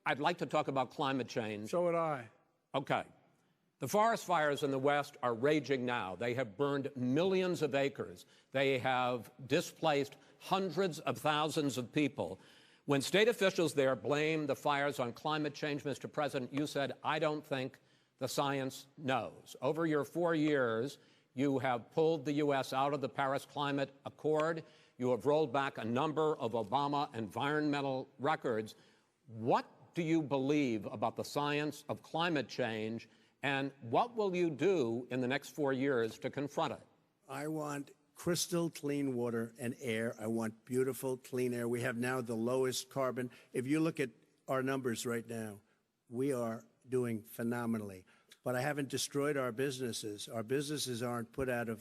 I'd like to talk about climate change. So would I. Okay. The forest fires in the West are raging now. They have burned millions of acres. They have displaced hundreds of thousands of people. When state officials there blame the fires on climate change, Mr. President, you said, I don't think the science knows. Over your 4 years, you have pulled the U.S. out of the Paris Climate Accord. You have rolled back a number of Obama environmental records. What do you believe about the science of climate change, and what will you do in the next 4 years to confront it? I want crystal clean water and air. I want beautiful, clean air. We have now the lowest carbon. If you look at our numbers right now, we are doing phenomenally. But I haven't destroyed our businesses. Our businesses aren't put out of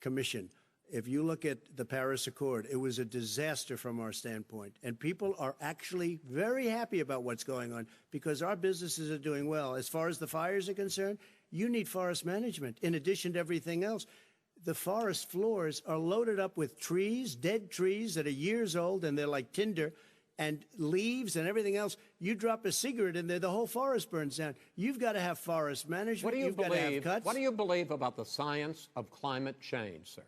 commission. If you look at the Paris Accord, it was a disaster from our standpoint. And people are actually very happy about what's going on because our businesses are doing well. As far as the fires are concerned, you need forest management in addition to everything else. The forest floors are loaded up with trees, dead trees that are years old, and they're like tinder, and leaves and everything else. You drop a cigarette in there, the whole forest burns down. You've got to have forest management. What do you You've believe? got to have cuts. What do you believe about the science of climate change, sir?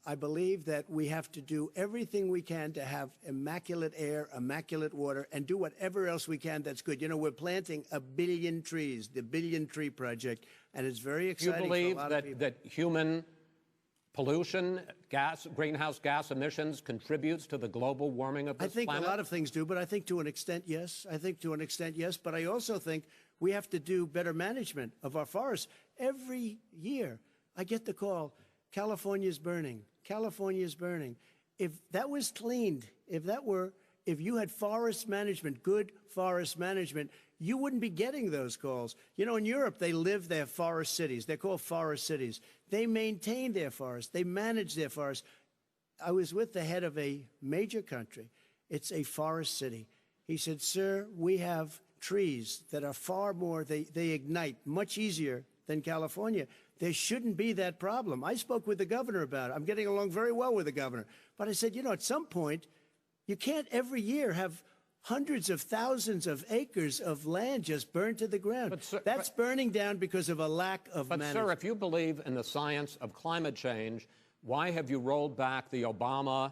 I believe that we have to do everything we can to have immaculate air, immaculate water, and do whatever else we can that's good. You know, we're planting 1 billion trees, the Billion Tree Project, and it's very exciting. Do you believe for a lot of people. that human pollution, greenhouse gas emissions contributes to the global warming of this planet? I think a lot of things do, but I think to an extent, yes. I think to an extent, yes. But I also think we have to do better management of our forests. Every year, I get the call, California's burning. California's burning. If that was cleaned, if you had forest management, good forest management, you wouldn't be getting those calls. You know, in Europe, they live their forest cities. They're called forest cities. They maintain their forests. They manage their forests. I was with the head of a major country. It's a forest city. He said, sir, we have trees that are far more, they ignite much easier than California. There shouldn't be that problem. I spoke with the governor about it. I'm getting along very well with the governor. But I said, you know, at some point, you can't every year have hundreds of thousands of acres of land just burned to the ground. But, sir, that's burning down because of a lack of management. But, sir, if you believe in the science of climate change, why have you rolled back the Obama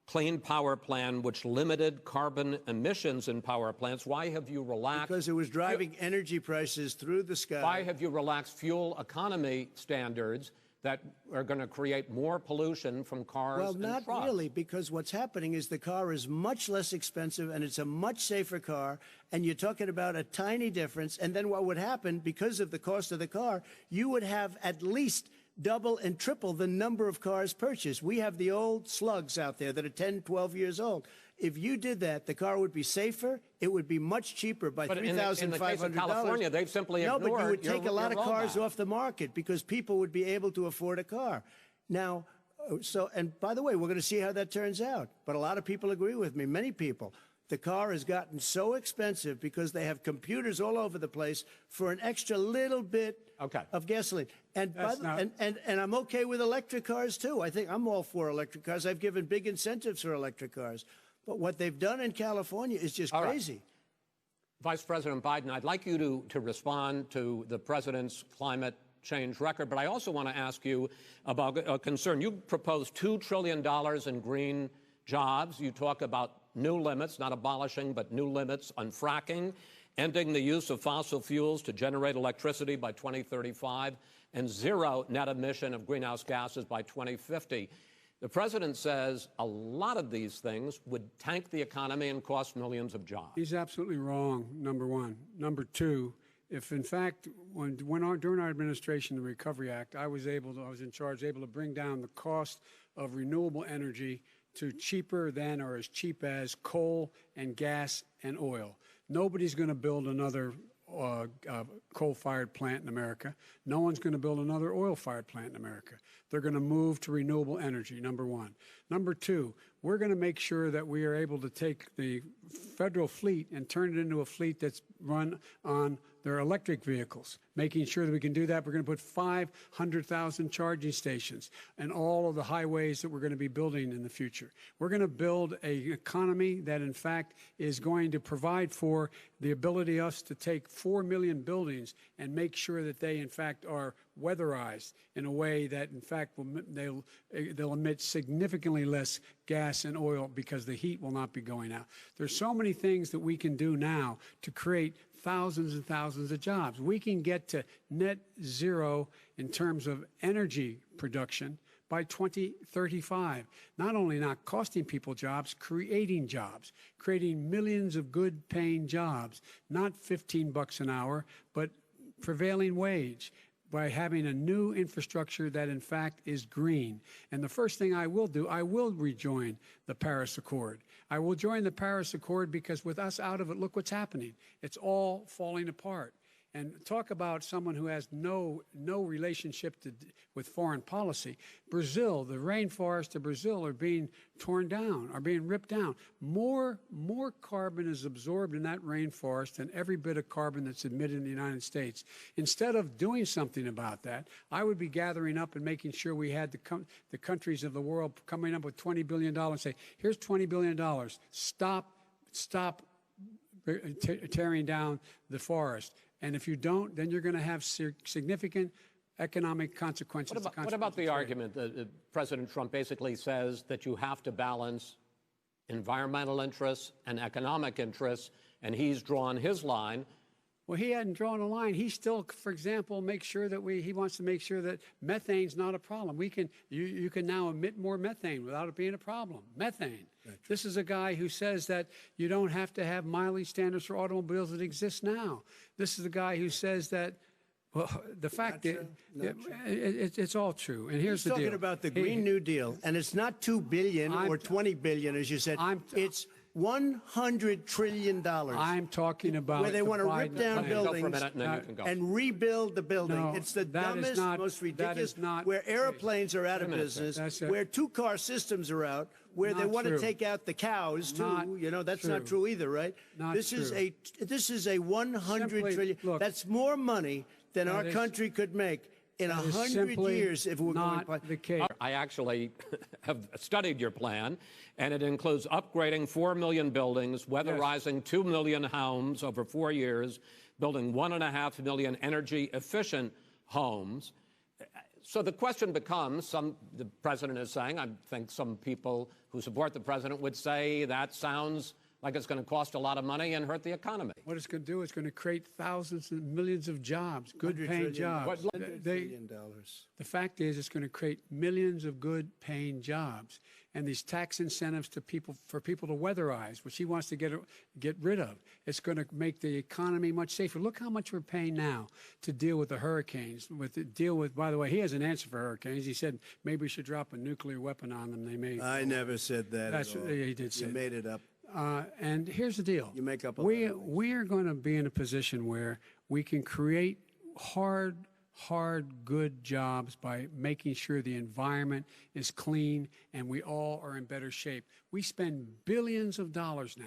Clean Power Plan, which limited carbon emissions in power plants? Why have you relaxed? Because it was driving energy prices through the sky. Why have you relaxed fuel economy standards that are going to create more pollution from cars and trucks? Well, not really, because what's happening is the car is much less expensive and it's a much safer car, and you're talking about a tiny difference. And then what would happen, because of the cost of the car, you would have at least double and triple the number of cars purchased. We have the old slugs out there that are 10, 12 years old. If you did that, the car would be safer. It would be much cheaper by $3,500. In the case of California, they've simply ignored No, but you would take a lot of cars rollback off the market because people would be able to afford a car. Now, and by the way, we're going to see how that turns out. But a lot of people agree with me, many people. The car has gotten so expensive because they have computers all over the place for an extra little bit of gasoline. And I'm okay with electric cars, too. I think I'm all for electric cars. I've given big incentives for electric cars. But what they've done in California is just crazy. Right. Vice President Biden, I'd like you to respond to the president's climate change record, but I also want to ask you about a concern. You proposed $2 trillion in green jobs. You talk about new limits, not abolishing, but new limits on fracking, ending the use of fossil fuels to generate electricity by 2035, and zero net emission of greenhouse gases by 2050. The president says a lot of these things would tank the economy and cost millions of jobs. He's absolutely wrong, number one. Number two, if in fact, during our administration, the Recovery Act, I was in charge, able to bring down the cost of renewable energy to cheaper than or as cheap as coal and gas and oil. Nobody's going to build another coal-fired plant in America. No one's going to build another oil-fired plant in America. They're going to move to renewable energy, number one. Number two, we're going to make sure that we are able to take the federal fleet and turn it into a fleet that's run on their electric vehicles. Making sure that we can do that, we're going to put 500,000 charging stations and all of the highways that we're going to be building in the future. We're going to build an economy that, in fact, is going to provide for the ability us to take 4 million buildings and make sure that they, in fact, are weatherized in a way that, in fact, they'll emit significantly less gas and oil because the heat will not be going out. There's so many things that we can do now to create thousands and thousands of jobs. We can get to net zero in terms of energy production by 2035. Not only not costing people jobs, creating millions of good paying jobs, not $15 an hour, but prevailing wage, by having a new infrastructure that, in fact, is green. And the first thing I will do, I will rejoin the Paris Accord. I will join the Paris Accord because with us out of it, look what's happening. It's all falling apart. And talk about someone who has no relationship with foreign policy. Brazil, the rainforests of Brazil are being torn down, are being ripped down. More carbon is absorbed in that rainforest than every bit of carbon that's emitted in the United States. Instead of doing something about that, I would be gathering up and making sure we had the countries of the world coming up with $20 billion and say, here's $20 billion. Stop tearing down the forest. And if you don't, then you're going to have significant economic consequences. What about the argument that President Trump basically says that you have to balance environmental interests and economic interests, and he's drawn his line? Well, he hadn't drawn a line. He still, for example, makes sure that he wants to make sure that methane's not a problem. You can now emit more methane without it being a problem. Methane. This is a guy who says that you don't have to have mileage standards for automobiles that exist now. This is a guy who says that, well, the fact is, it's all true. And here's the deal. He's talking about the Green New Deal, and it's not $2 billion or $20 billion, as you said. It's $100 trillion. I'm talking about where they want to rip down buildings and rebuild the building. No, it's the dumbest, most ridiculous. Where airplanes are out of business, where two-car systems are out, where they want to take out the cows too. That's not true either, right? This is a $100 trillion. Look, that's more money than our country could make in 100 years if we're going to the case. I actually have studied your plan, and it includes upgrading 4 million buildings, weatherizing 2 million homes over 4 years, building 1.5 million energy-efficient homes. So the question becomes, the president is saying, I think some people who support the president would say that sounds like it's going to cost a lot of money and hurt the economy. What it's going to do is going to create thousands and millions of jobs, good-paying jobs. $100 trillion. The fact is, it's going to create millions of good-paying jobs, and these tax incentives for people to weatherize, which he wants to get rid of. It's going to make the economy much safer. Look how much we're paying now to deal with the hurricanes. By the way, he has an answer for hurricanes. He said maybe we should drop a nuclear weapon on them. They may. I never said that. That's at all. He did say. You made it up. And here's the deal. You make up a we are going to be in a position where we can create hard, good jobs by making sure the environment is clean and we all are in better shape. We spend billions of dollars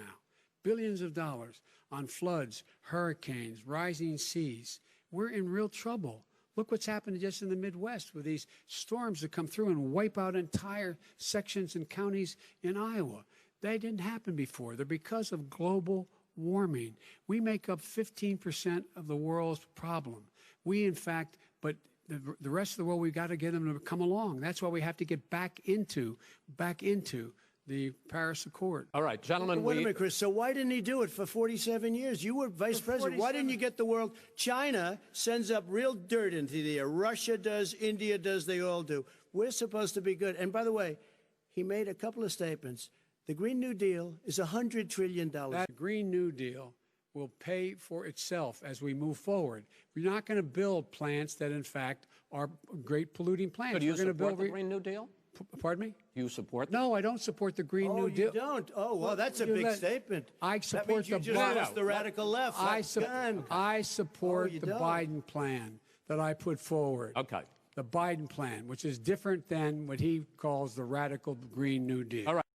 on floods, hurricanes, rising seas. We're in real trouble. Look what's happened just in the Midwest with these storms that come through and wipe out entire sections and counties in Iowa. They didn't happen before. They're because of global warming. We make up 15% of the world's problem. But the rest of the world, we've got to get them to come along. That's why we have to get back into the Paris Accord. All right, gentlemen. Wait a minute, Chris. So why didn't he do it for 47 years? You were vice president. Why didn't you get the world? China sends up real dirt into the air. Russia does. India does. They all do. We're supposed to be good. And by the way, he made a couple of statements. The Green New Deal is $100 trillion. That Green New Deal will pay for itself as we move forward. We're not going to build plants that, in fact, are great polluting plants. So do you support the Green New Deal? Pardon me? Do you support? No, I don't support the Green New Deal. Oh, you don't? Oh, well, that's a big statement. I support that means you just the radical left. I support the Biden plan that I put forward. Okay. the Biden plan, which is different than what he calls the radical Green New Deal. All right.